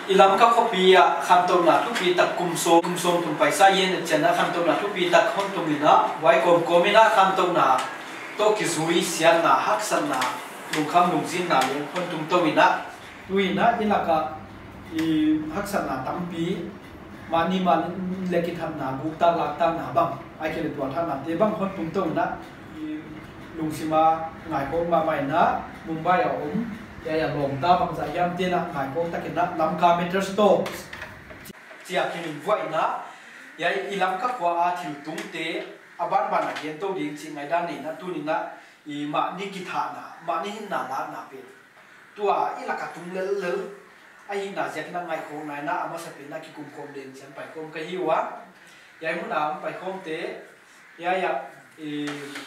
ilam ka kopia khamtom na thupi tak kumsom tum paisa yen chana khamtom na thupi tak khon tumina wai komina khamtom na to kizui sian na haksan na lungkham lungzin na len khon tum towina tuina ilaka i haksan na tampi mani man lekitham na gukta lakta na bang ai kele tua than na te bang khon tum towina lungsima ngai ko ma mai na mumbai a ya lom ta bang za yam te na ngai ko ta kena lam ka meter stop chia kin voi na ya ilam ka kwa a thil tung te aban ban na gen to ding chi ngai dan ni na tu ni na i ma ni ki tha na ma ni hin na la na pe tua ila ka tung lel lel ai na ja na ngai ko na na ama sa pe na ki kum kom den chan pai kom ka hi wa ya mu na pai kom te ya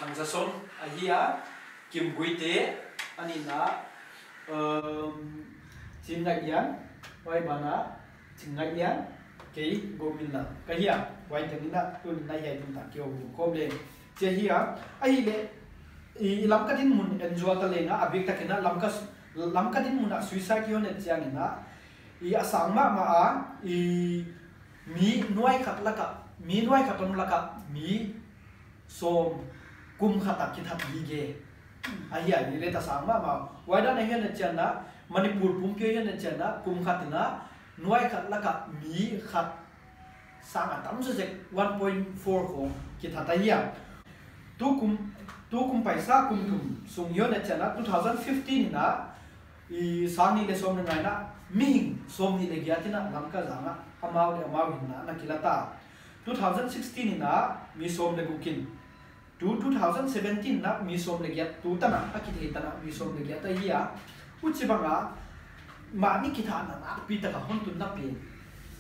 hang za son a hi a kim gui te ani na chính ngạch yến quay bà ná chính ngạch yến cái gồm mình là cái hiểm quay từ đến là tôi nay hay chúng ta kêu hôm lên chơi hiểm ai lệ làm cái tin muốn enjoy ta lên á việc ta cái na làm cái tin muốn là suicide kêu nên chăng na sáng mà mi nuôi khát là cả mi nuôi khát ông là cả mi som kum khát tập thắt gì ghê ai ai ni ta sang ma wai da na hian na chan na manipur pum ke hian na chan na kum khat na nuai khat la ka mi khat sang atam se 1.4 ko ki thata hiya tu kum paisa kum tum sung hian na chan na 2015 na I sang ni le som na ngai na mi som ni le gya tina lam ka janga amau le amau hin na kilata 2016 na mi som le gukin 2017 na mi som le gyat tu ta na akithei ta na mi som le gyat ta hiya uchi banga ma ni kitha na na pi ta ka hon tu na pi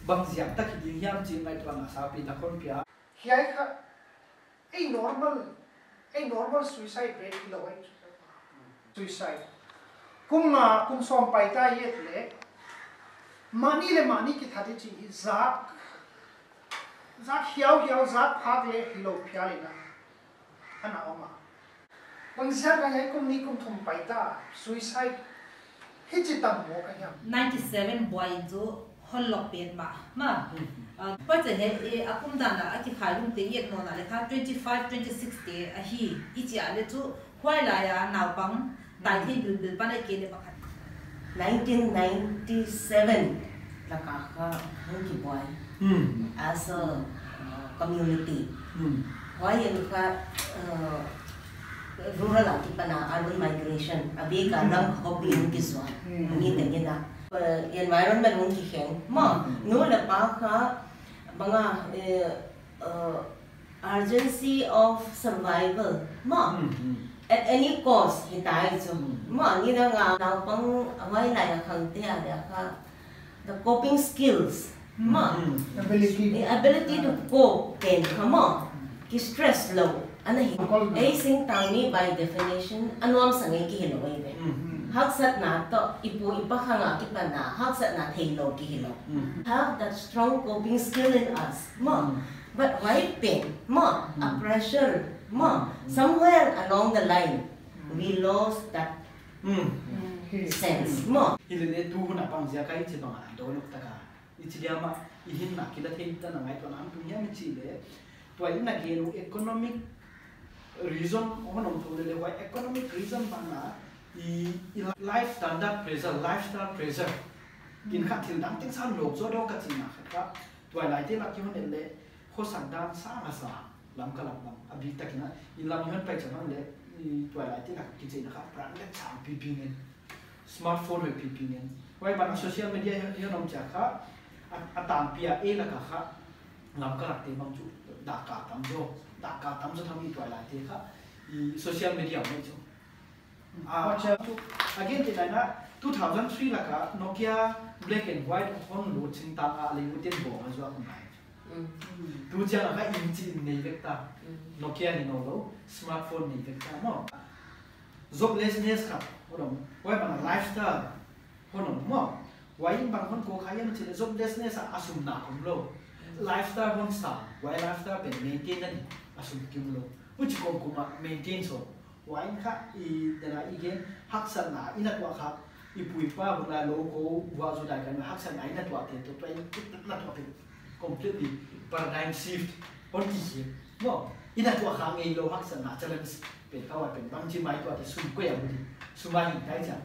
bang jiang ta ki ding yam chi ngai tu na sa pi ta kon pia hiai kha a normal suicide rate lo ai suicide kum som pai ta yet le mani kitha ti chi zak hiao zak phak le hilo phia le na ana oma bang sia ka hai kum ni kum thum pai ta suicide hi chi tam mo ka yam 97 boy jo hol lok pen ma pa che he akum da na aki khai lum te yet no na le kha 25 26 te a hi I chi ale chu khwai la ya naw pang dai thi bil pa le ke le pakhat 1997 la ka hong ki boy as a community why in rural atipana urban migration abi ka ram hobby un ki swa ni te gena environment un ki kheng ma no la pa kha banga urgency of survival ma at any cost hi tai chu ma ni da nga na pang awai la ya khang te ya kha the coping skills ma ability to cope can come on ki stress low ana hi sing tangni by definition anwam sangai ki hiloi be haksat na to ipu ipakhanga ki pana haksat na theilo ki hilo have that strong coping skill in us ma but why pain ma a pressure ma somewhere along the line we lost that sense ma ilene tu na pang sia kai chi bang do lok taka ichidiama ihin na kila thei ta na ngai to nam tu nya mi chi le to ina gelu economic reason omanom to le why economic reason bana life lifestyle pressure kin kha thil dang ting san lok zo do ka chi na kha to lai te la ki hon le kho sang dan sa ma sa lam ka lam abi takina ilam hon pai chama le to lai te la ki chi na kha pran le cham pi pi ne smartphone we pi pi ne why ban social media yo nom cha kha atam pia e la ka kha lam ka rak te bang chu da ka tam zo tham i to lai te kha social media me chu again te na 2003 la ka Nokia black and white phone lo ching ta a le uten bo ma zo ko mai tu cha la ka in chi nei vek ta Nokia ni no lo smartphone ni vek ta mo joblessness ka hodom wai bang lifestyle hodom mo wai bang hon ko khayan chi joblessness asum na kom lo lifestyle hon sa wai lifestyle pen maintain na asum kim lo uchi ko ma maintain so wai kha I dana igen haksan na ina ko kha ipui pa bula logo wa zo dai kan haksan ai na tua te to to na tua te completely paradigm shift on ki no ina tua khang ei lo haksan na challenge pe ka wa pe bang chi mai tua te sum ko ya budi sumai kai cha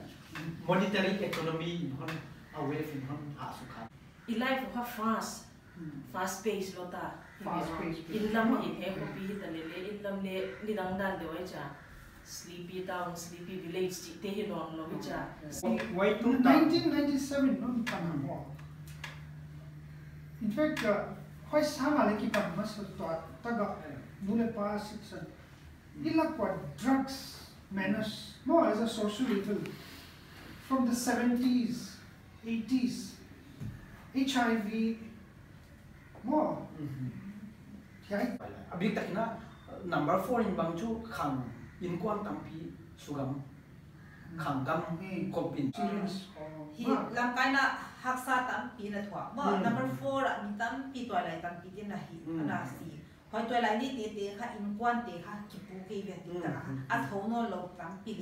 monetary economy in hon away from hon ha su kha ilai for fast pace lo ta fast pace ilam in he ko bi ta le ilam le ni dang dan de wai cha sleepy town sleepy village chi te hi non lo cha wai tu 1997 non pan mo in fact hoi sama le ki pan mas to taga nule pa section ilak what drugs menace more as a social evil from the 70s 80s HIV more abik takina number 4 in bangchu khang in kwan tampi sugam khangam kopin experience hi lamkai na haksa tampi na thwa ma number 4 mi tampi to lai tampi din na hi ana si hoi to lai ni te kha in kwan te kha ki pu ke ve ti ta a thono lo tampi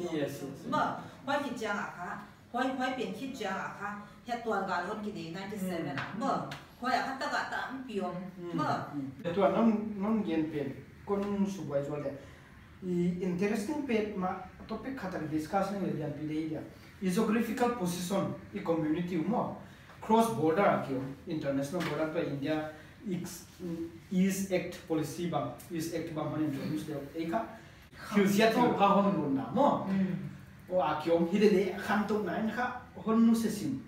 ma hoi ki chang a kha hoi pen ki chang a kha he to ga lon ki de 97 a ma hoi a kha ta ga tampi om ma to non gen pen kon subai zo le interesting pet ma topic khatar discussion le yan pi de geographical position i community mo cross border akio international border to India is act policy ba is act ba man introduce de eka khiusia to ha hon lun na mo o akio hi de kham tok na kha hon nu se sim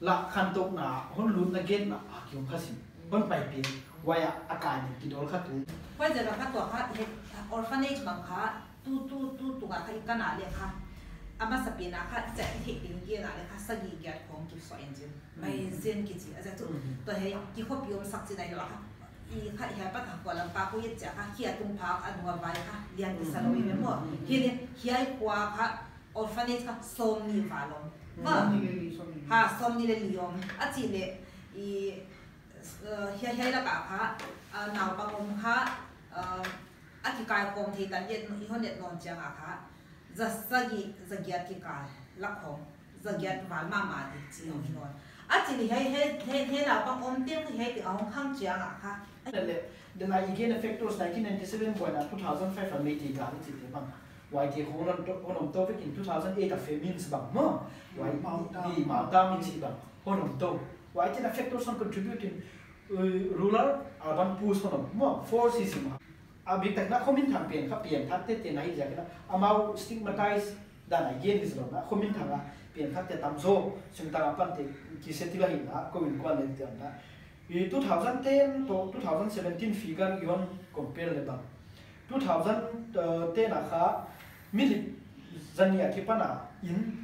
la kham tok na hon lun na get na akio khasim hon pai pi waya akani ki dol kha tu hoi je ka to kha orphanage bang kha tu ga kha ikana le kha ama sapina kha cha hi ting ki na le kha sagi gyat khom ki so engine mai zen ki chi aza tu to he ki khop yom sak chi dai lo kha i kha ya pa ko lam pa ko ye cha kha hi atung pha anwa bai kha lian ki sa lo me mo hi ne hi ai kwa kha orphanage kha som ni va lo ma ha som ni le liom a chi le i hi la ka kha naw pa om kha a ki kai kom thi tan yet i hon net non chang a kha zasagi zagiat ki kai lakhom zagiat wal ma ma di chi ong non a chi ni he la pa om te he ti ong khang chang a kha the again factors 1997 boy na 2005 an meti ga chi te bang why the honom to in 2008 a famines bang mo why ma ta min chi bang honom to why the factors on contributing rural urban push honom mo force is abik tak na khomin thang pen kha pen that te nai ja na amau stigmatize dan again is na khomin thanga pen that te tamzo sumta pan te ki setiba hi na covid kwa le te na 2010 to 2017 figure yon compare le bang 2010 na kha mili zania ki pana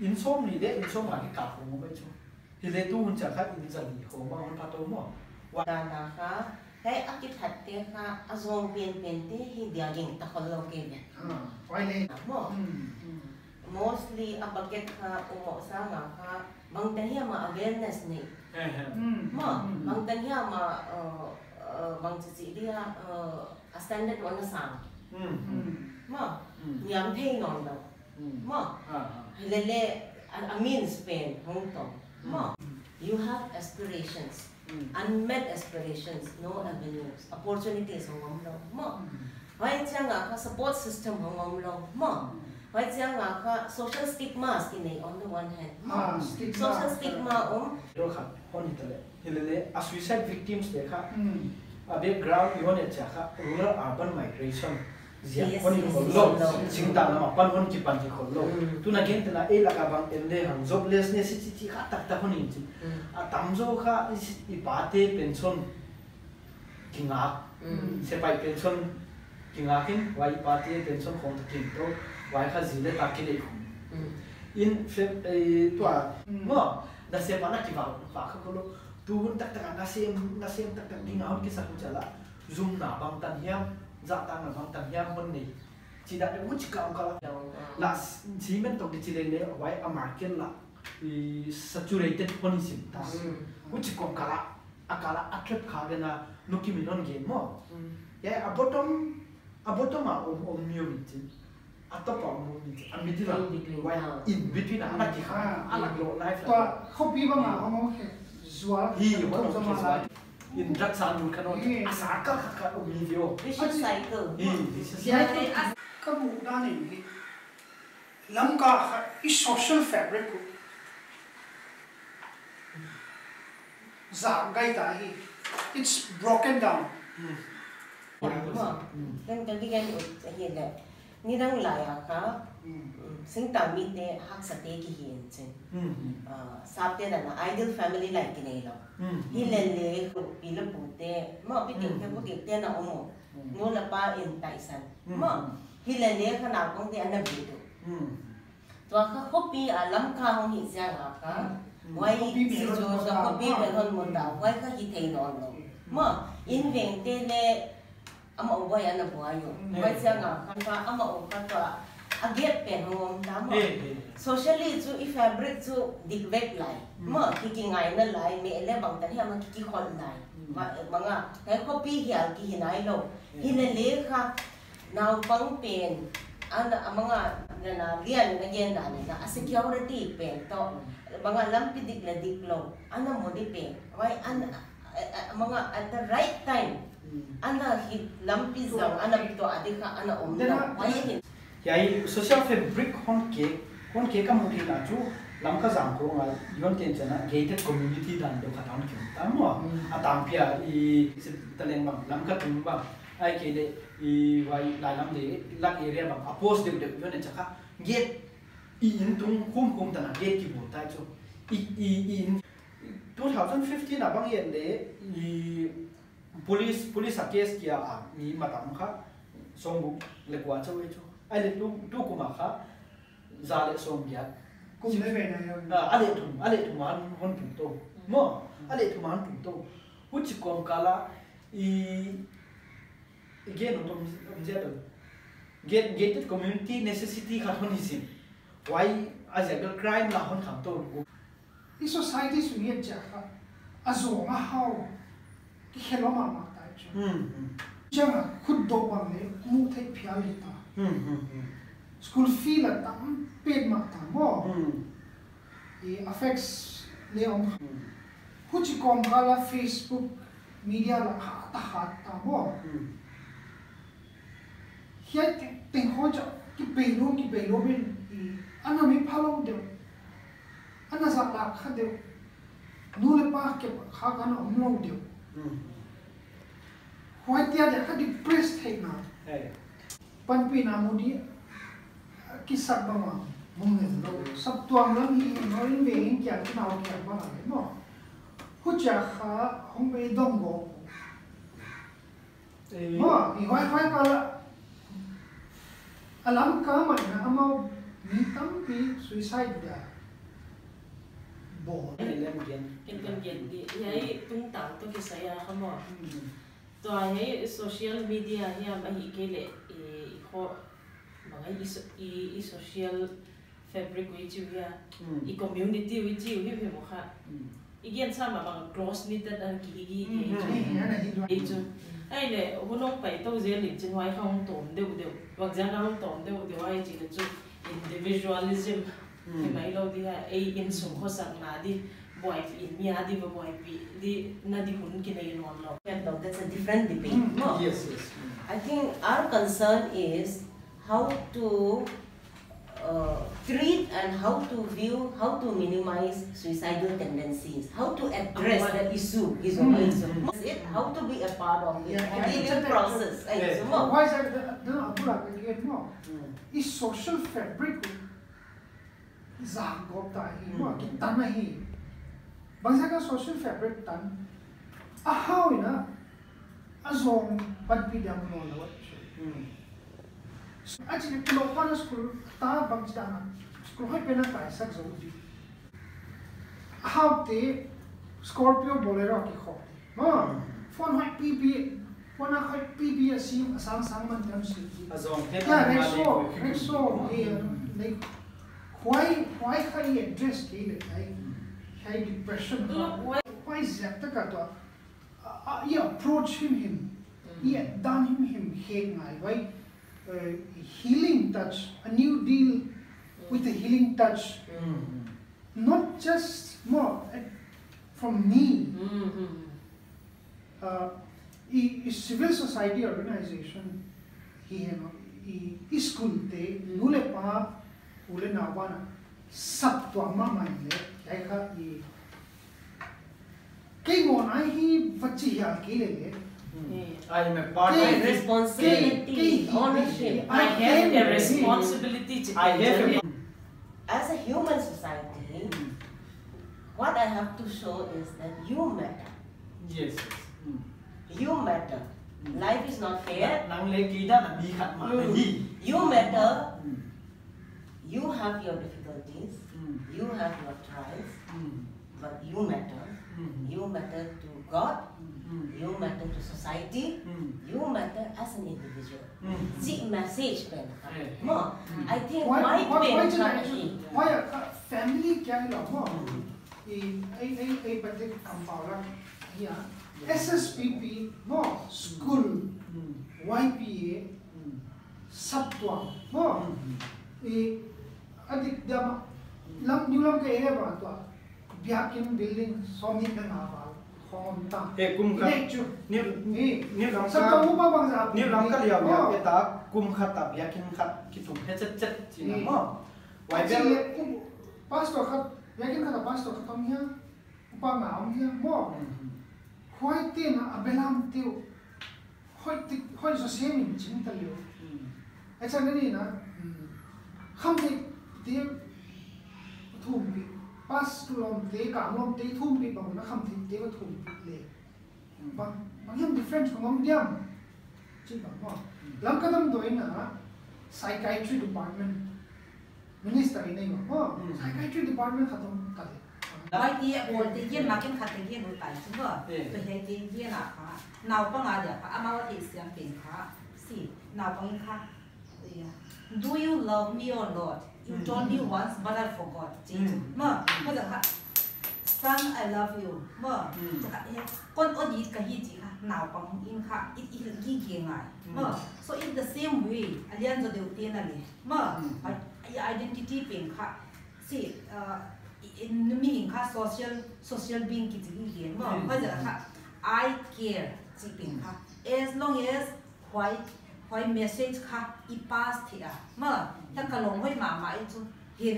in som ni de in som ma ki ka ho mo ba chu hi le tu hun cha kha in zani ho ma hon pa to mo wa na kha hey akit hatte kha azong pen te hi dia ging ta kholo ke ne why le mo mostly abaget kha umo sa nga kha bang tanya ma awareness ni mo bang tanya ma bang chi dia a standard one sang mo nyam thei non do mo lele a means pen hong to mo you have aspirations unmet aspirations, no avenues, opportunities hong long mo. Why chang ka support system hong long mo. Why chang ka social stigmas kini on the one hand. Social stigma ro kha hon itale hilele a suicide victims de kha a background yon e cha kha rural urban migration zia hon kholo singta na pan hon ki pan ki kholo tu na gen na e la ka bang ende hang joblessness chi kha tak ta hon chi a tamzo kha I pate pension kinga se pai pension kinga kin wai pate pension khom tin to wai kha zile ta ki le in to mo da se pa na ki va kha kholo tu hun tak tak na sem tak tak ding out ki sa ku chala zoom na bang tan hiam za ta na bang tan hiam hon ni chi da de u chi ka la chi men to ki chi le wai a market la saturated policy tas which kom kala akala atrep khage na nuki minon game mo ya a bottom a myomit atau pamu ambil lah in between anak kita anak lo life lah kopi bang ngomong ke jual sama lah in drug sandu kan asal kakak video vicious cycle kamu dah ni langkah is social fabric ko zagai tahi it's broken down kan kan hiện đại ni đang lại ka sinh tạm mi te hak sa te ki hiền chen sap te na ideal family like ki nei lo hi len le ko pi lo pu te mo pi ting ke ko ti te na omo no la pa in tai san mo hi len le kha na kong te an bi tu to ka copy a lam ka hong hi sia ga ka wai si jo so copy be hon mo da wai ka hi thei non lo mo in veng te le ama ubay ana buhayo wai sia nga kan pa ama u ka to aget pen hom da mo socially chu I fabric chu dik vek lai mo ki ngai na lai me le bang tan ha ma ki khol lai manga kai copy hial ki hinai lo hine le kha naw pang pen ana amanga na rian na gen da ni na security pen to manga lampi dik la dik lo ana mo di pen wai ana mga at the right time ana hit lampi zang ana to adika ana omna wai yai social fabric hon ke ka mu la chu lam ka jang ko nga yon ten chana gated community dan do khatam ki tamwa atang pia I taleng bang lam ka tum bang ai ke de I wai la lam de lak area bang apos de yon chaka get I in tung kum tan get ki bo tai chu I in 2015 na bang yen de police case kia mi matam kha songbu le kwa chawe chu ai le tu kuma kha za le song ya kum le ve na ale tu man hon tum to mo ale tu man tum to huchi kom kala I again to mjeto gated community necessity kha hon isim why as a crime la hon kham to I society su ye cha kha azo nga how ki khelo ma ma ta chu changa khud do bang le mu thai phya le ta school fee la tam paid ma ta mo it affects le om huchi kom kala Facebook media la ha ta mo hiya ting ho cha ki pe lo bin ana mi phalo de ana sa la kha de nu le pa ke kha ka na omlo de hoi tia de kha depressed thai na pan pi na mu di ki sab ba ma mong ne lo sab tuang lam hi no in ve in kya ki na o kya ba na no hu cha kha hong be dong go mo I hoi ka la alam ka ma na amao mi tam pi suicide da bo kan gen di yai tung tang to ki saya khamo to ai social media hi am hi ke le kho mangai I social fabric wi chi ya I community wi chi hi mo kha igen sama bang close knitted an ki gi chu ai le hunong pai to je li chin wai khong tom de wak jang khong tom de wai chi chu individualism mai lo dia ai in sum ho sak na di boy in mia di boy pi di na di hun ki nei non lo that's a different debate no yes I think our concern is how to treat and how to view, how to minimize suicidal tendencies, how to address the issue is it, how to be a part of it, it's a process. Why is that? No, no, is social fabric zang go ta hi mo ki tan na hi bangsa ka social fabric tan a how ina a zong pat pi dam no lo actually kilo pa na school ta bangsa na school hoi pe na pa sak zo di how te Scorpio bolero ki kho mo phone hoi pp phone hoi pp asim asang sang man dam si azong te yeah nexo like why can you address it like depression why is that to you approach him you done him hate my why healing touch, a new deal with a healing touch. Not just more from me. Civil society organization, school te nule pa ule na wana sab to ma mai le kai kha ke mon ai hi vachi ya ke le I am a part of responsibility, ownership. I have a responsibility to As a human society, what I have to show is that you matter. Yes. You matter. Life is not fair. You matter. You have your difficulties. You have your trials. But you matter. You matter to God. You matter to society. You matter as an individual. See message pen. I think why why family kya lo mo a particular compound here SSPP mo school YPA sabtwa mo adik dama lam nyulam ke ere ba to biakin building somit na ba honta kum kha ni lam sa mo ba bang sa ni lam ka liao ya ke ta kum kha ta biakin kha ki tum he chat chat chi na mo wai bel pastor kha biakin kha pastor kha tam ya upa ma am ya mo hoi te na abelam teu hoi so semin chin ta leo acha ni na kham te thum bi pas lom te ka lom te thum bi ba na kham te ko thum le ba yam difference ko ngam diam chi ba mo lam kadam doi na psychiatry department minister nei mo psychiatry department khatam ka le why the or the yen makin khat the yen tai chu ba to he the yen a kha naw pa nga ya pa ama wa ti siam pin kha si naw pa kha do you love me or not you told me once but I forgot ma ma da kha son I love you ma kon odi ka hi ji kha naw pa in kha it gi gi ngai ma so in the same way alian zo de te na le ma identity pin kha see in meaning ka social being ki ji ge ma ba ja ka I care ji pin ka as long as why message ka I pass thia ma ta ka long hoi ma ma I chu he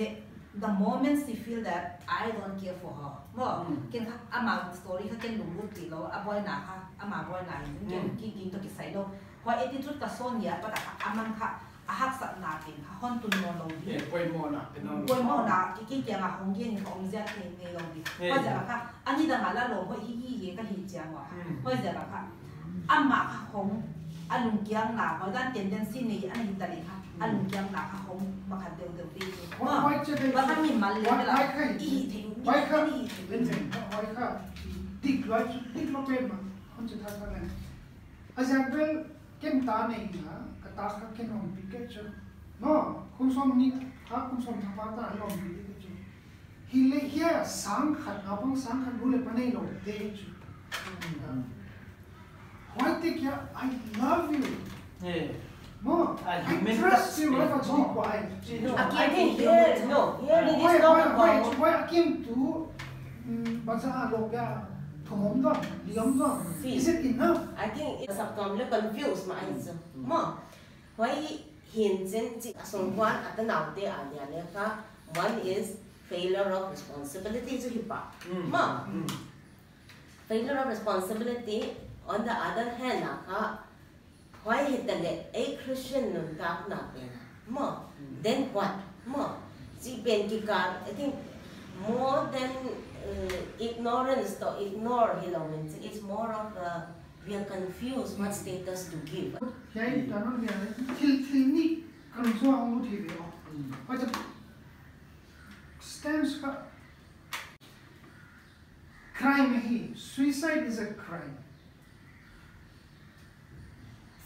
the moments you feel that I don't care for her ma ken ka ama story ka ken lu ti lo a boy na ka ama boy na ken ki to ki sai lo why attitude ka sonia pa ta amang ka ahak sa na pin ka hon tun mo lo di poi mo na penon poi mo na ki kya nga hong yen ko om ja ke ne lo di pa ja ka ani da la lo ho hi ye ka hi ja wa pa ja ka amma ka hong alung kyang na ko dan tendency ni ani da le ka alung kyang na ka hong ma ka de ti ba ka mi mal le la I thing why ka why ka tik lo pen ma on chu tha ka ne example kem ta nei na ta ka ken on picture no kum som ni ha kum som tha pa ta lo picture hi le hia sang khat na bang sang khat bule panai lo de chu why take ya I love you mo I trust you what you quiet I think here it is not why I came to bangsa lo ga thomom do liam do is it enough I think it's subconsciously confused ma ai chu mo why hin chen chi song kwan at now te a ya le ka one is failure of responsibility to hipa ma failure of responsibility on the other hand ka why hit the a Christian nun ka na pe ma then what ma si pen ki ka I think more than ignorance to ignore hilawin it's more of we are confused what status to give. Yai tanon dia til ni kan so ang lu thi be o ta stands ka crime hi suicide is a crime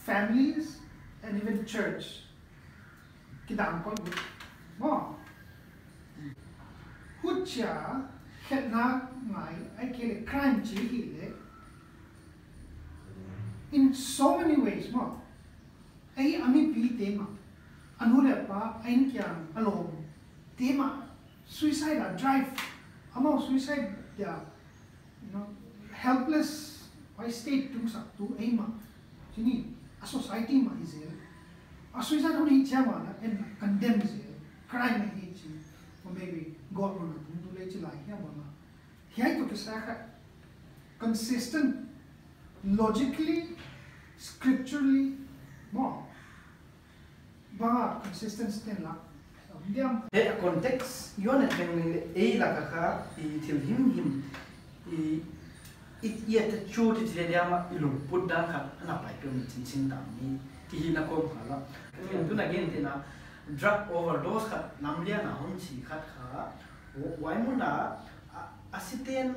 families and even church kidam kon mo hucha khetna ngai ai ke crime chi hi le in so many ways more ai ami pi tema anu le pa ain kyang alom tema suicide drive among suicide ya helpless by state tung sak tu aima sini a society ma izel a suicide honi chama na and condemn izel crime hi chi or maybe god no tu le chi lai ya ma hi to ke sa consistent logically scripturally more ba consistent sten la diam e context yon en e la ka I til him it yet chu ti le diama ilung put da ka na pai tu ni chin tam ni ti na ko khala tu na gen te na drug overdose ka nam lia na hon chi khat kha wai mu na asiten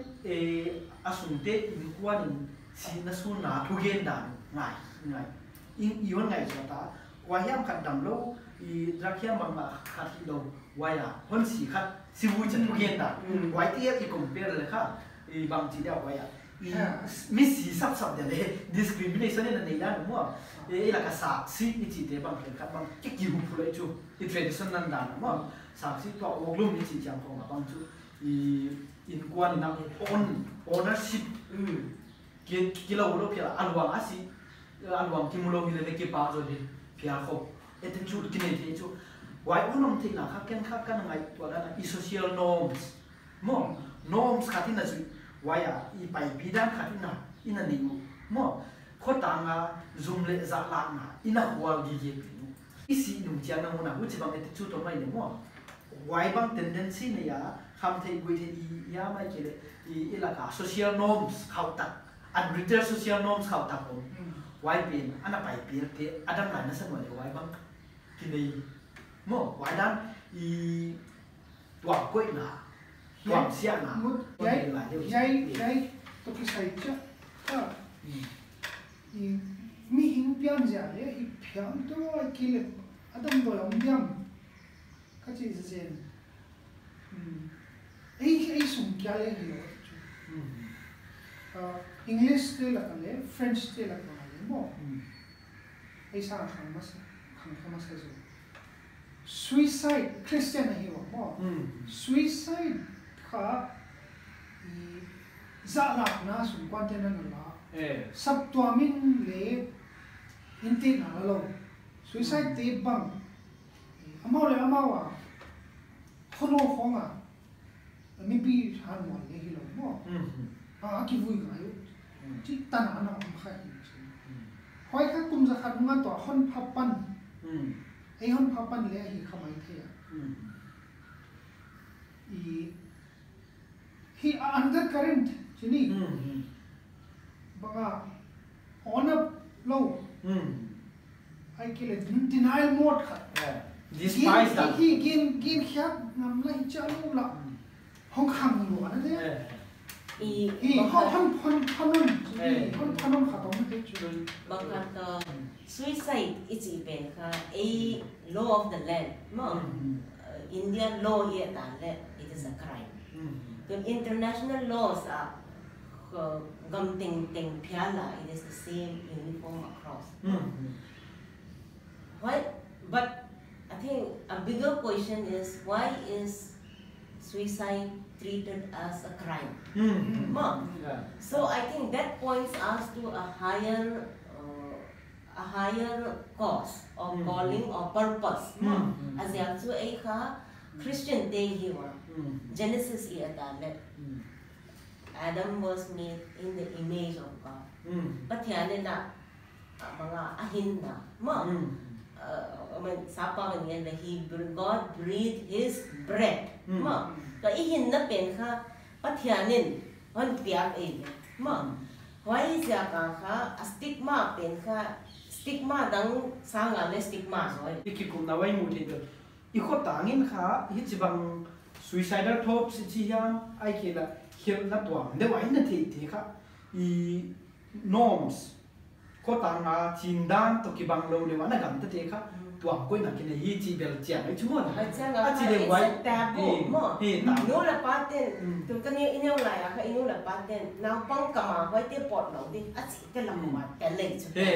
asunte in kwanin sin na su na thu gen da ngai in yon ngai cha ta wayam khat dam lo I drug hiam bang ma khat hi lo waya hon si khat si wu cha thu gen da wai ti I compare le kha I bang chi da waya Miss sắp để discrimination nên này là đúng không? Ấy là cái sạc xí chỉ để bằng cái bằng cái kiểu phụ lấy chú, cái traditional là đúng không? Sạc xí có ông luôn chỉ chẳng còn là bằng chú, in quan là ownership, cái lâu đó là ăn uống asi, ăn uống kim lô như là cái bao rồi đi, phía không, cái chú cái này thì chú, why ông thì là khác cái này gọi là social norms, mo norms cái này là waya I pai pidan khatina ina niu mo khotanga zoom le za la na ina wal gi gi isi num chiang na mona hu chi bang et chu to mai le mo wai bang tendency ne ya kham thei gui the ya mai ke le I la ka social norms khau tak unwritten social norms khau tak om wai pin ana pai pi te adam la na san wa wai bang ki nei mo wai dan I wa koi na Quảng Sian à? Jai to cái sai chứ, mi hình biam gì ấy, biam to ai kia adam to làm biam, cái gì gì, ấy sung kia ấy hiểu, English thế là cái này, French thế là cái này, mo, ấy sao không mà sao rồi, suicide Christian này hiểu mo, suicide ka za la na sun quan te na la sab to min le inte na lo suicide te bang amao le amao a khono khonga mi bi han mo le hi lo mo a ki vui ga yo chi ta na na am khai hoi ka kum za khat nga to hon phapan ei hon phapan le hi khamai the he undercurrent chini baga on up low I kill it denial mode kha despise that he gain khyap nam la hi chalu la hong kham lo na de he hon phanon kha tom te chu bang ka suicide is even ka a law of the land ma Indian law here that it is a crime the international laws are gam ting piala it is the same uniform across why but I think a bigger question is why is suicide treated as a crime so I think that points us to a higher cause or calling or purpose as also a Christian day here Genesis Adam was made in the image of God but yan na mga ahin na sapa ganyan na God breathed His breath ka ihin na pen ka patyanin on tiyak why siya ka stigma pen ka stigma dang sanga le stigma soy ikikum na wai mu the do ikho tangin kha hi chibang suicidal thoughts chi hiam ai ke la hiam na twang de wai na the kha I norms ko tanga chin dan to ki bang lo le wa na gam ta the kha tuang koi na kine hi chi bel chiang ai chumon a chang a chi le wai taboo mo hi ta nu la paten tu kan ni inyo lai a ka inyo la paten na pang kama hoi te pot lo di a chi te la ma te le chu he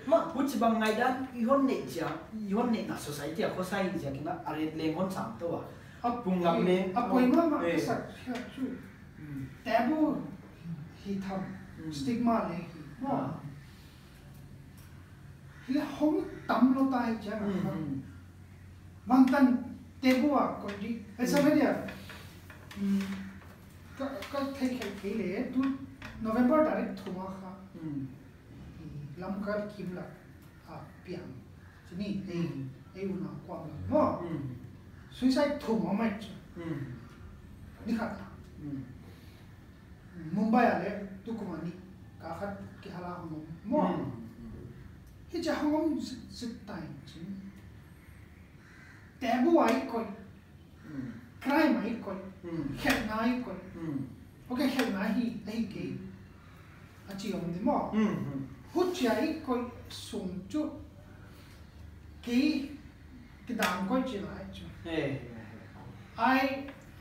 mo pu chi bang ngai dan i hon ne cha i hon ne na society a ko sai ja kina are le ngon sam to wa pung ngam le apoi ma sa chu taboo hi tham stigma le mo le hong tam lo tai cha mang tan taboo a ko di esa me dia ka thei ke le tu November direct thuma kha lamkar kimla a piang chini ei una kwa mo suicide thuma mai chu ni kha Mumbai ale tu kumani ka khat ki hala hom mo hi cha hom sit tai chin taboo ai ko crime ai ko khet nai ko okay khet nai hi ai ke a chi om di mo hu chi ai ko sum chu ki dang ko chi lai chu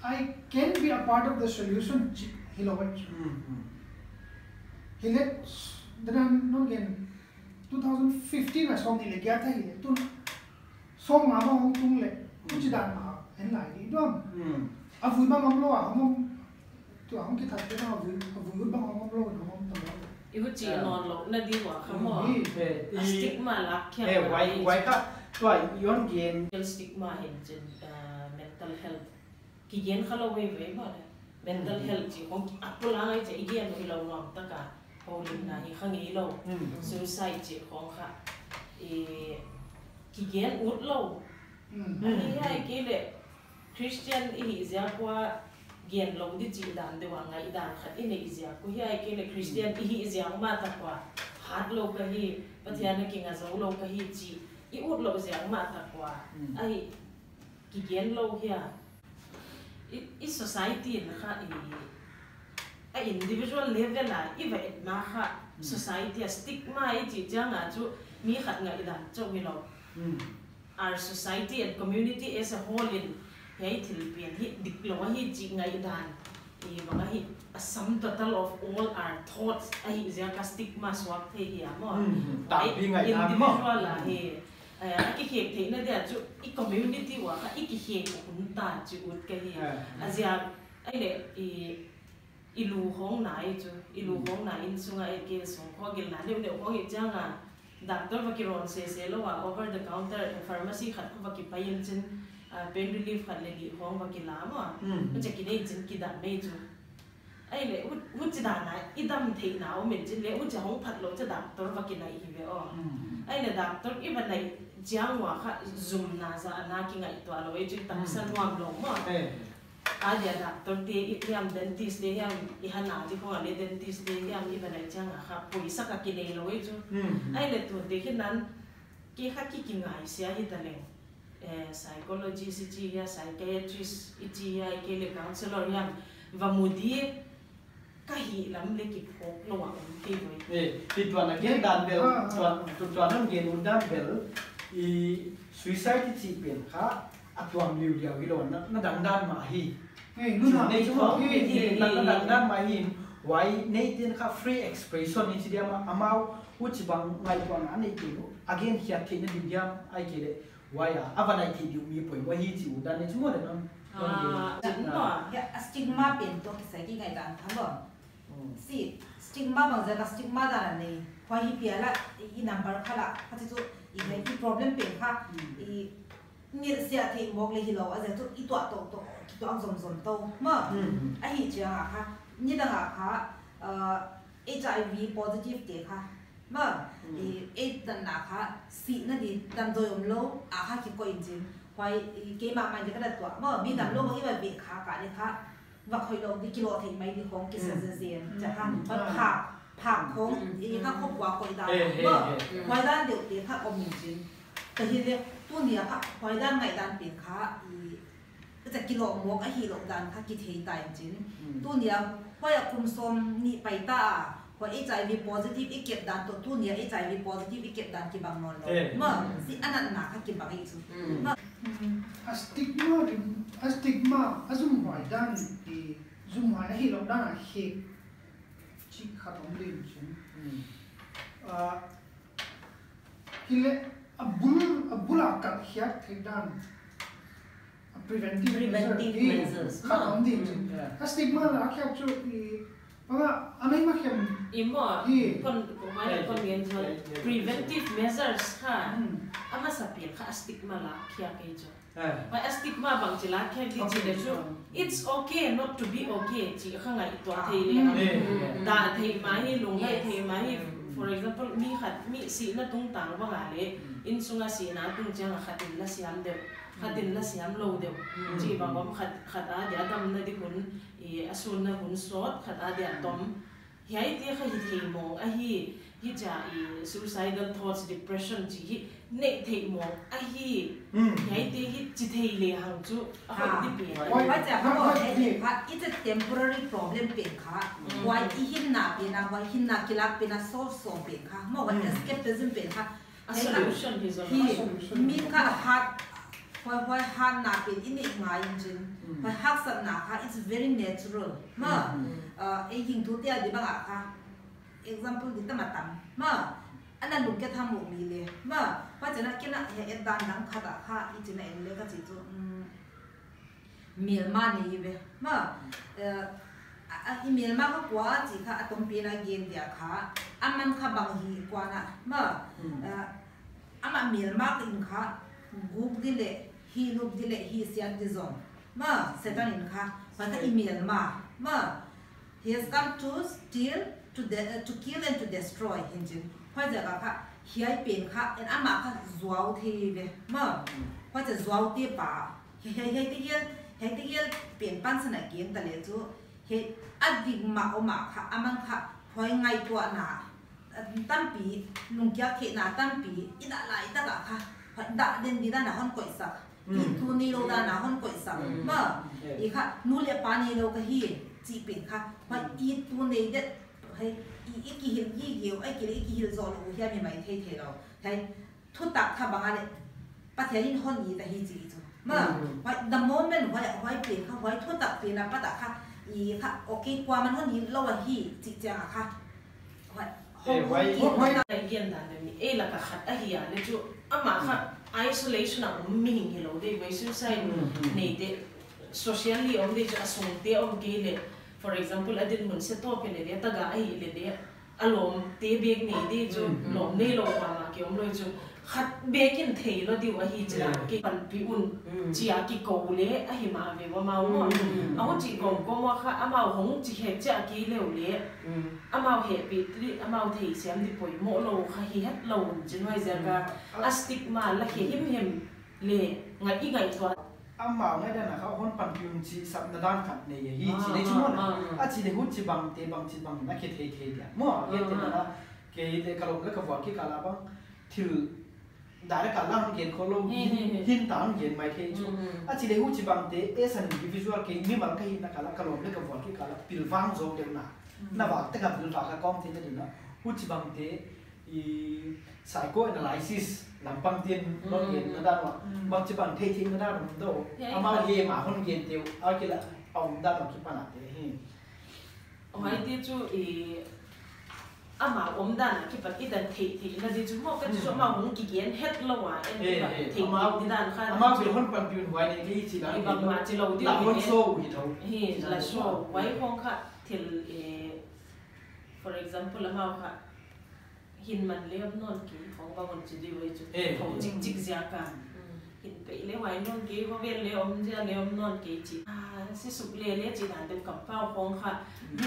I can be a part of the solution he loved he let then no again 2015 as on the le gaya tha hi tu song ma ma hong tung le kuch dan ma en lai di dom a vui ma ngom lo a hom tu hom ki that na vui ba ngom lo na hom ta ibu chi non lo na di wa khamo stigma la kya wai ka toi yon gen stigma hin chen mental health ki gen khalo we ba mental health chi kong apula ngai che igen lo lo ta ka holim na hi khangi lo suicide chi kong kha ki gen ut lo ani hai ke le Christian hi zia kwa gen lo di chi dan de wa ngai dan khat in nei zia ku hi ai ke le Christian hi zia ma ta kwa hat lo ka hi pathian ki nga zo lo ka hi chi I ut lo zia ma ta kwa ai ki gen lo hia I society na kha a individual level la I va et na kha society a stigma I chi jang a chu mi khat ngai dan cho mi lo our society and community as a whole in hei thil pian hi dik lo hi chi ngai dan I ma hi a sum total of all our thoughts ai zia ka stigma swak the hi mo ta bi ngai dan mo individual la he ki khek the na dia chu I community wa ka I ki khek kun ta chu ut ka hi azia ai le I lu hong nai chu I lu hong nai in sunga e ke song kho gil na le hong I changa doctor va ki ron se lo wa over the counter pharmacy khat ko va ki payin chin pain relief khat le li hong va ki la ma che ki nei chin ki da me chu ai le u chi da na I dam the na o men chin le u cha hong phat lo cha doctor va ki nai hi ve o ai le doctor I va nai jiang wa kha zoom na za na ki ngai to lo e chi tam san wam lo ma a dia doctor te I am dentist te yam I hana ji ko le dentist te yam I va nai chang kha poi sa ka ki nei lo e chu ai le tu de ki nan ki kha ki ngai sia hi ta le psychology si chi ya psychiatrist I chi ya ke le counselor yam va mudi ka hi lam le ki phok lo wa ki voi ti tuan again dan bel tuan non gen un dan bel I suicide chi pen kha atuam liu liu hi lo na dang dan ma hi nu na nei chu na dang dan ma hi why nei ten kha free expression ni chi dia ma amau u chi bang ngai tuan an nei ti again hia the na dia ai ke le why avanai ti diu mi poi wa hi chi u dan nei chu mo de non stigma pen to ki sai ki ngai dan thang lo si stigma bang za stigma da nei khoi hi pia la I number khala kha chu I mai ki problem pen kha I ni sia the mok le hi lo a za tu I to ki to ang zom to ma a hi cha kha ni da kha HIV positive te kha ma e dan na kha si na di dan do yom lo a kha ki ko in jin khoi ke ma mai de ka da to ma mi dam lo ma I ba be kha ka ni kha và khởi đầu đi kilo thì mấy đi không cái gì chẳng hạn phạc không ý khác không quá khởi đầu khởi đầu điều tiền khác có mình chính tại vì tu nia khác khởi đầu ngày đàn tiền khác cái kilo mua cái kilo đàn khác cái thế tài chính tu nia khởi đầu cùng xôm nhị bảy ta Koi HIV positive ikep dan to tu nia HIV positive ikep dan ki bang non lo. Ma si anak na ka ki bang itu. Ma stigma azum wai dan ki zum wai hi lo dan he chi khatom lim chun. Hile abula ka hiat dan preventive measures. Khatom lim chun. Stigma la kya chu ki Maka anai macam imo kon preventive measures ha ama sapil ka stigma la kya kejo ba stigma bang chila kya ki chile chu it's okay not to be okay chi khanga itwa theile da thei mai lungai thei mai for example mi si na tung tang ba ga le in sunga si na tung chang khatin la siam de khatin la siam lo de chi bang bam khata ya dam na di kun asun na hun sot khata dia tom hiai te kha hi thei mo a hi cha suicidal thoughts depression chi hi ne thei mo a hi hiai te hi chi thei le hang chu a ha di pe why cha ha it's a temporary problem pe kha why I hin na pe na why hin na kilak pe na so pe kha mo why escapism pe kha a solution is a solution mi ka hat why han na pe in it ngai jin why hak sat na kha it's very natural ma ai hing tu te di ba kha example di tamatam ma ana lu ke tham mo mi le ma pa chana kena he dan dang kha da kha I china en le ka chi chu mil ma ni be ma email ma ko kwa chi kha atom pe na gen dia kha aman kha bang hi kwa na ma ama mil ma in kha group dile hi look dile hi sian dizon ma setan in kha pa ta email ma he has come to steal to kill and to destroy engine pa ja kha hiai pen kha en ama kha zuaw the be ma pa ja zuaw te pa he te yel pen pan sana gen ta le chu he adik ma o ma kha amang kha phoi ngai to na tampi lungkya khe na tampi ida lai ta ka kha da den di da na hon koi sak I thu ni lo da na hon koi sak ma I kha nu le pa ni lo ka hi chi pen kha pa I tu nei de hai I ki hil yi geu ai ki ki hil zo lo hia mi mai the lo hai thu tak kha ba le pa thein hon yi da hi chi chu ma the moment why pen kha why thu tak pen na pa ta kha I kha okay kwa man hon yi lo wa hi chi cha kha why again dan mi e la ka khat a hi ya le chu ama kha isolation a mi hi lo de we suicide nei de socially on de asung te on ke le for example adin mun se to pe le ta ga ai le de alom te bek nei de chu lom nei lo wa ma ke om lo chu khat bekin thei lo di wa hi chira ki pan pi un chia ki ko le a hi ma ve wa ma mo a ho chi kom ko ma kha ama hong chi he cha ki le le ama he pi tri ama thei siam di poi mo lo kha hi het lo chin wai za ga a stigma la he him le ngai I ngai to ama ngai da na kha hon pan pyun chi sap na dan khat ne ye hi chi ne chu mo a chi de hu chi bang te bang chi bang na ke thei thei dia mo ye te na ke de ka lo ka wa ki ka la bang thil đã cả lăng kiến khô lâu hin tán kiến mai thế chứ à chỉ để hút chỉ bằng thế e san visual cái như mà cái hin là cả là cái lồng cái cái vỏ cái cả là pil vang rồi đều na bảo tất cả pil vang cái con thế này nó hút chỉ bằng thế psycho analysis làm bằng tiền nó kiến nó đa mà bằng chỉ bằng thế nó đa mà đâu mà ye mà không kiến tiêu ở cái là ông đa bằng cái bàn thế hỏi tiếp chú ama omdan ki pat idan thei na di chu mo ka chu ma hung ki gen het lo wa en ki ba thei di dan kha ama bi hon pan pyun wai ne ki chi da ba ma chi lo di la hon so hi tho hi la so wai hong kha thil for example ama kha hin man le non ki hong ba mon chi di wai chu hong chik chik zia ka hin pe le wai non ki ho vel le om ja le om non ki chi si suk le chi dan de kam pa hong kha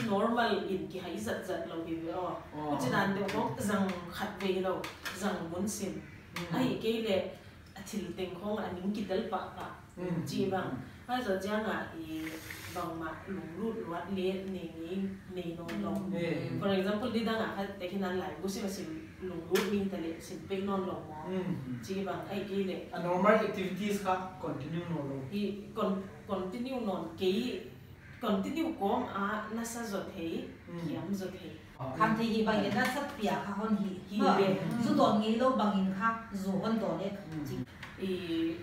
normal in ki hai zat zat lo bi ro ko chi dan de ko zang khat ve lo zang mun sim ai ke le athil teng khong aning ki dal pa pa chi bang ha zo jang a bang ma lung lut luat le ne no lo for example di dang a kha te hinan lai bu sim sim lung lut min ta le sim pe non lo mo chi bang ai ke le normal activities ka continue no lo hi continue non ke continue kom a nasa zo thei kiam zo thei Kham thì hi bang na sat pia kha hon hi be zu to ngi lo bangin kha zu hon to le i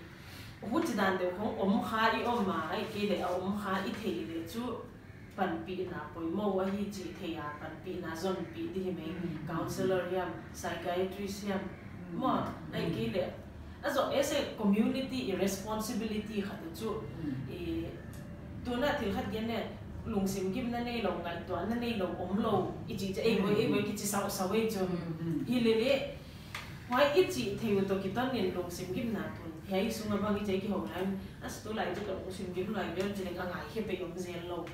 hút chỉ đàn đều không khá i mà cái để khá ít thì để chú bản bị na bồi mâu ấy chỉ thì bản bị na zone bị thì mình counselor yam psychiatrist yam mà cái để rồi as a community responsibility khát chú tôi nói thì khát cái này lùng sim kim na này lùng ngày tuần na này lùng lâu chỉ với cái chỉ sáu ấy chứ hi lệ why ít chỉ thì tôi kita nên lùng sim kim na tuần hay sung apa cái cái hồ này as tôi lại cho lùng sim kim lại bây giờ chỉ là ngày khi bị ông gen lâu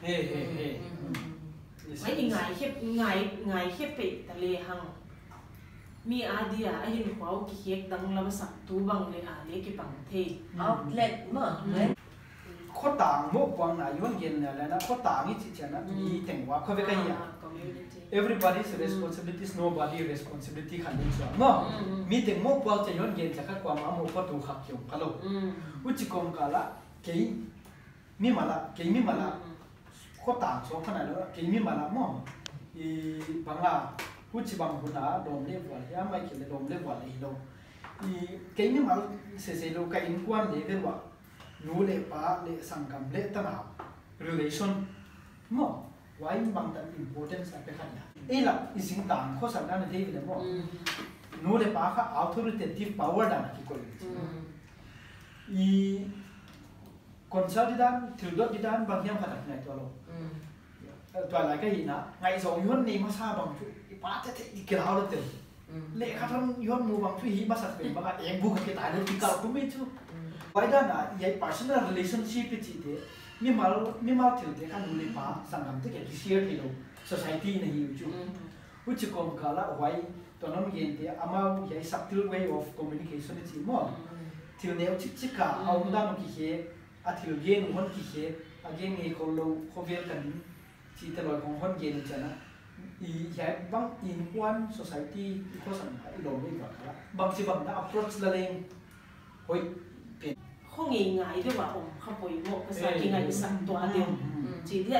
mấy ngày khi bị ta lê hằng mi adia ahin khâu ki hek dang lam sak tu bang le ale ki bang the outlet mà khó tàng một quang này yon gen là nó khó tàng ít chỉ là đi thành quá khó với cái gì everybody's responsibilities nobody responsibility khăn đến sao no mi thành một quang chỉ yon gen chắc quang mà một phát tu khắc kiểu cả lâu uchi công cả là cái mi mà là khó tàng số khăn này đó cái mi mà là mò bằng là uchi bang huna dom le wa ya mai ke le dom le wa le lo cái mi mà se lo cái in quan để về wa nu le pa le sangam le ta na relation mo why bang ta importance a pe khan ya e la ising tang kho sam na ne the le mo nu le pa kha authoritative power da ki ko i consult dan thil dot dan bang yam khatak nai to lo to la cái gì na ngai so yun ni ma sa bang chu i pa ta the ki ra lo te le kha thon yun mu bang chu hi ba sat pe ba em bu ka ta le ki ka tu me chu why da na ye personal relationship chi te mi mal thil te kan nu le pa sangam te ke share thi lo society na hi chu uchi kom kala why to nom yen te ama ye subtle way of communication chi mo thil ne chi chi ka au da no ki he a thil gen hon ki he again e ko lo ko vel kan chi te loi kong hon gen chana i he bang in one society ko sang ai lo ni ka kala bang chi bang da approach la leng hoi không ngạiด้วยว่าเขาปล่อยโมภาษาที่ไงสั่งตัวเดียวจีที่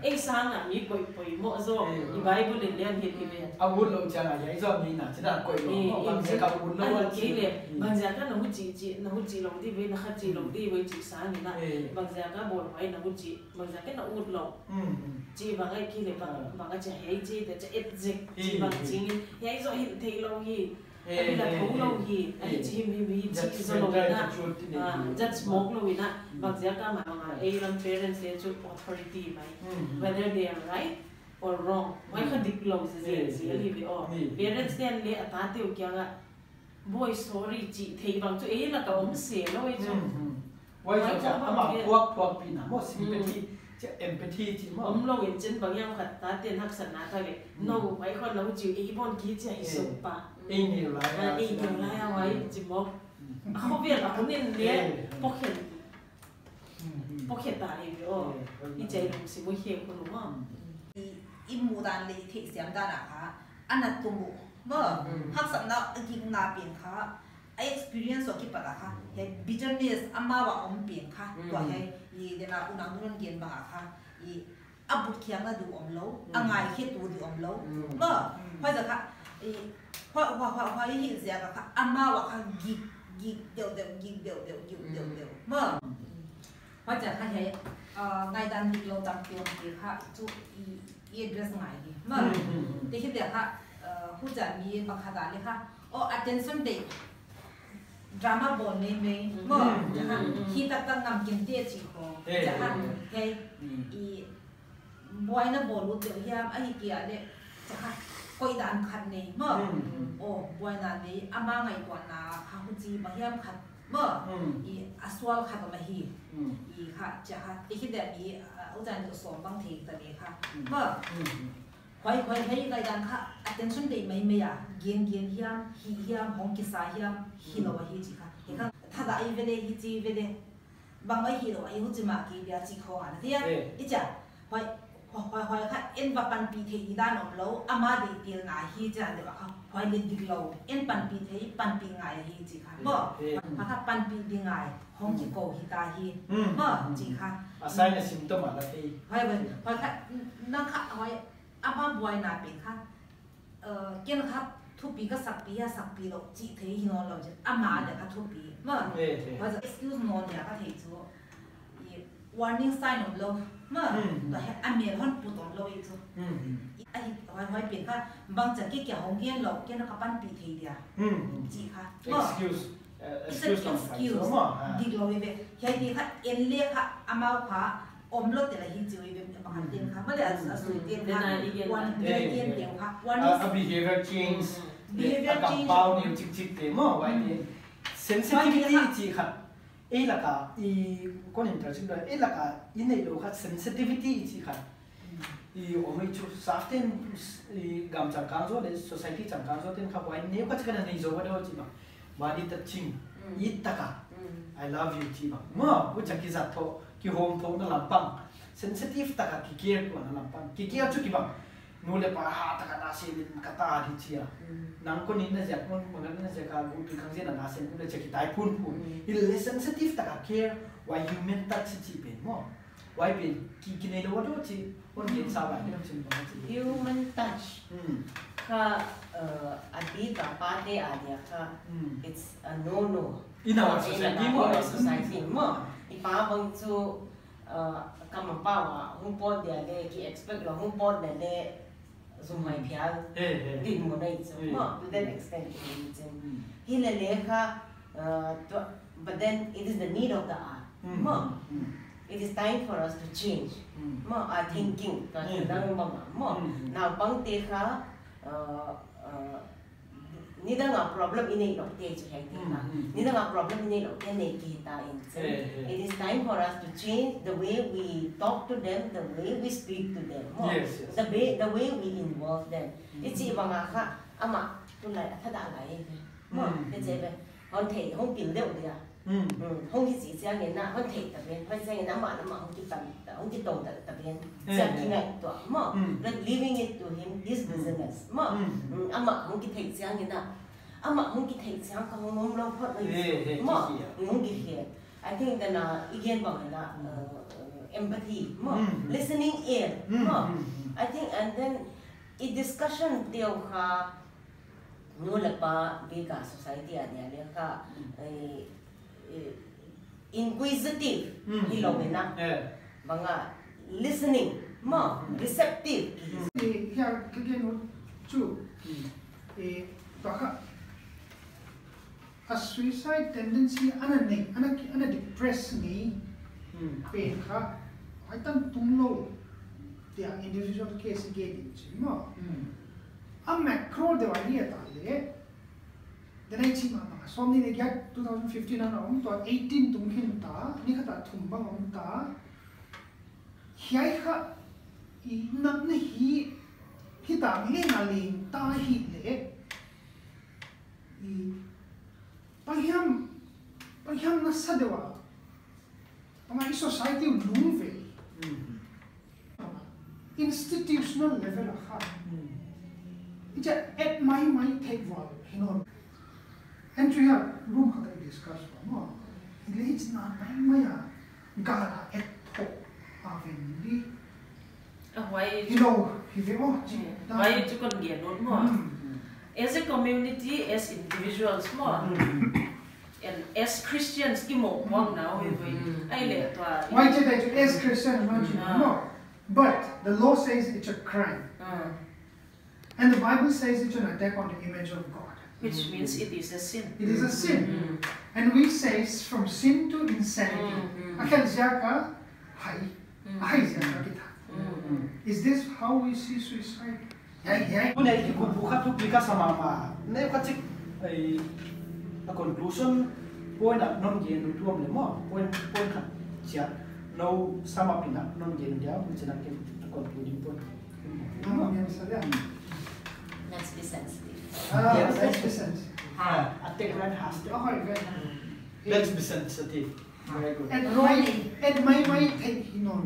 ไอ้สร้างอ่ะมีปล่อยโมโซ่อีไบเบิลเรียนเห็นที่เป็นอาวุธเราจะไงยัยจอมีน่ะจะได้กวยลงบางทีกับอาวุธเราจีเลยบางทีก็น้องจีลงที่เว้นนะคะจีลงที่เว้นจีสร้างนี่นะบางทีก็บอกไว้น้องจีบางทีก็น้องอุดลงจีบางไอ้กี่เลยบางก็จะให้จีแต่จะเอ็ดจิกจีบางจียัยจอเห็นเทลงยี่ไอ้เวลาเขาลงยี่ไอ้จีมีจีจะลงนะจัดสโมกลงนะบางทีก็มาไอ้ลำ parents เนี่ยจุด authority ไหม whether they are right or wrong ไม่เขาดิกลงเสียรีบอ๋อ parents เนี่ยเลยอัตราเดียวกันอะ boy story จีที่บางจุดแล้วก็เสียแล้วไอ้จุดไว้จะมาพวกปีน่ะมั่วสิเป็นที่จะ empathy จีมั่วเราเห็นจนบางอย่างขัดตาเตียนหักสันนาทะเลno ไว้คนเราจีไอ้บอลกี้จะไอ้สุปะไอ้นี่ไรไอ้เกี่ยวไรเอาไว้จิมบอกเขาเวียนแบบคนนี้เนี่ยพวกเห็นตาเองอ๋ออีใจลงสิว่าเขี้ยวคนรู้ว่าอีมูดานเลยที่เสียงดานะคะอันนั้นตุ้มบุเมื่อหักสันนากินนาเปลี่ยนค่ะไอ experience ว่ากี่ปะนะคะเห็น bitterness อามาว่าอมเปลี่ยนค่ะตัวให้ยีเดน่าอุณหภูมิเย็นบ้างค่ะยีอับบุตรเขียงน่ะดูอมโลอ่างไงคิดดูอมโลเมื่อพอจะค่ะพอยี่เสียค่ะอามาว่าค่ะยิกเดียวเมื่อพอจะค่ะเห็นไงดันดิโลตังเตียงดีค่ะจุอีเดรสไงดีเมื่อที่คิดเดียวค่ะผู้จัดมีบังคับได้เลยค่ะโอ้ attention day drama บอลเลยไหมเมื่อจะค่ะที่ตั้งนำกินเตี้ยจีโคจะค่ะเฮ้ยอีบอยน่ะบอลรู้เดียวยามไอ้เกียร์เนี่ยจะค่ะก็อีดานคันนี่เมื่อโอ้บอยนั่นนี่อามาไงกว่านาข้าวจีบางยามคันเมื่ออีอาสวลคันมาฮีอีค่ะจะค่ะที่คิดแบบนี้อาจารย์จะสอนบางทีแต่นี้ค่ะเมื่อคอยให้รายการค่ะ attention ได้ไม่อ่ะเกียนเฮียมฮียมห้องกิสาเฮียมฮีโร่ฮีจีค่ะเห็นค่ะถ้าได้เวลาฮีจีเวลาบางไม่ฮีโร่ฮีหุ่นจะมากี่เดียจีโคอ่ะที่อีจ้ะคอยค่ะเอ็นปันปีเทียด้านอมโลอามาดีเตียงไงฮีจ้ะเดี๋ยวค่ะคอยเล่นดิโลเอ็นปันปีเทียปันปีไงฮีจีค่ะบ่ค่ะปันปีดีไงห้องจีโกฮีตาฮีบ่จีค่ะอาศัยในซิมโตมาละที่คอยค่ะนั่งค่ะคอย ama boy na pe kha ken kha thu pi ka sak pi lo chi the hi no lo je ama de ka thu pi ma wa excuse no ya ka the chu warning sign of love ma to he amel hon pu ton lo i chu ai hoi pe kha bang cha ki kya hong gen lo ken ka pan pi the dia chi kha excuse di lo ve he di kha en le kha ama kha om lo te la hi chu ve ma han tin kha ma le a su tin kha one yen te kha one a behavior change a compound you chik te mo wai ni sensitivity chi kha e la ka I kon interaction da e la ka in nei lo kha sensitivity chi kha I omai chu saften I gam chang kang zo le society chang kang zo ten kha wai ne ka chana nei zo ba do chi ba body touching it ta ka I love you chi ba mo bu cha ki za tho ki home tho na lampang sensitive ta ka ki care ko na lampang ki care chu ki ba no le pa ha ta ka na se ka ta di chi a nang ko ni na ja kon mo na ja ka bu pi khang je na se ku le cha ki tai phun phun I le sensitive ta ka care why human touch chi pe mo why pe ki nei lo do chi on yen sa ba ni chin ba chi human touch ka adi ka pa te adia ka it's a no in our society mo ipa bang chu kam pa wa hung po dia le ki expect lo hung po le zoom mai phial din mo nei chu mo to that extent hi le kha but then it is the need of the art mo it is time for us to change mo our thinking ka dang mo now bang te kha ni da nga problem ini lo te chu hai te na ni da nga problem ini lo te ne ki ta in it is time for us to change the way we talk to them the way we speak to them the way we involve them ichi banga kha ama tu lai tha da lai mo te je be hon thei hong pil deu dia hong ki chi sia nge na hon thei ta ben hon sia nge na ma hong ki tan hong ki tong ta ben sia ki ngai to mo like leaving it to him his business mo ama hong ki thei sia nge na ama hong ki thei sia ka hong nom lo phot lai mo hong ki he I think that again bang na empathy mo listening ear mo I think and then a discussion teo kha no la pa be ka society ania le kha inquisitive hilomena banga listening mo receptive here again chu baka a suicide tendency ana depress ni pe kha I don't know the individual case again mo a macro de idea ta le the nei chi ma som ni ne gya 2015 na om to 18 tum khin ta ni khata thum bang om ta hiai kha I nap ne hi ta le na le ta hi le I pangyam na sa dewa pangai society lung ve institutional level ha it's at my take wall you know and we have room how they discuss mo it's not my gala at ho avendi why you know he why you can get no more as a community as individuals more and as Christians ki mo wang na ai le to why did they as Christians no but the law says it's a crime and the Bible says it's an attack on the image of God which means it is a sin and we say from sin to insanity akhel jaka hai jaka kita is this how we see suicide Punai ki ku buka tu pika sama ma. Ne ka cik a conclusion point up non gen tu am le mo point kan sia no sama pina non gen dia macam nak concluding point. let's be sensitive let's be sensitive I think that has to. Let's be sensitive. Very good. And my take no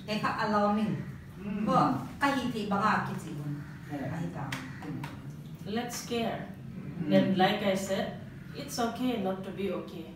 te kha alarming bo ka hi thi banga ki chi mun ai ta let's care and like I said it's okay not to be okay